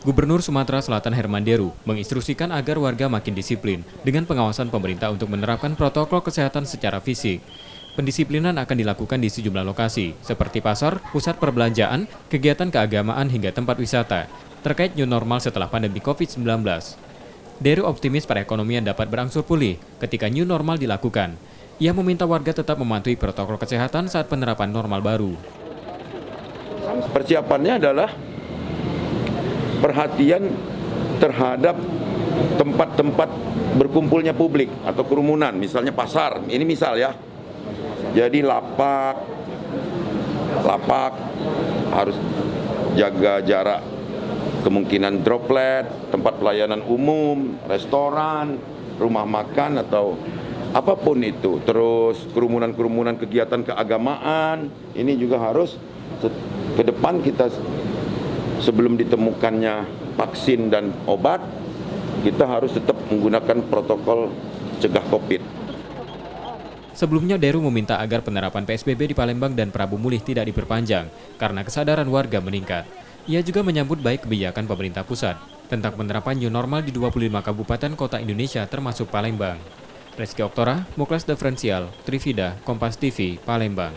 Gubernur Sumatera Selatan Herman Deru menginstruksikan agar warga makin disiplin dengan pengawasan pemerintah untuk menerapkan protokol kesehatan secara fisik. Pendisiplinan akan dilakukan di sejumlah lokasi, seperti pasar, pusat perbelanjaan, kegiatan keagamaan hingga tempat wisata, terkait new normal setelah pandemi COVID-19. Deru optimis perekonomian dapat berangsur pulih ketika new normal dilakukan. Ia meminta warga tetap mematuhi protokol kesehatan saat penerapan normal baru. Persiapannya adalah perhatian terhadap tempat-tempat berkumpulnya publik atau kerumunan, misalnya pasar, ini misal ya. Jadi lapak harus jaga jarak, kemungkinan droplet, tempat pelayanan umum, restoran, rumah makan atau apapun itu. Terus kerumunan-kerumunan kegiatan keagamaan, ini juga harus ke depan kita sebelum ditemukannya vaksin dan obat, kita harus tetap menggunakan protokol cegah COVID. Sebelumnya Deru meminta agar penerapan PSBB di Palembang dan Prabu Mulih tidak diperpanjang karena kesadaran warga meningkat. Ia juga menyambut baik kebijakan pemerintah pusat tentang penerapan new normal di 25 kabupaten kota Indonesia termasuk Palembang. Reski Oktora, Muklas Diferensial, Trivida, Kompas TV, Palembang.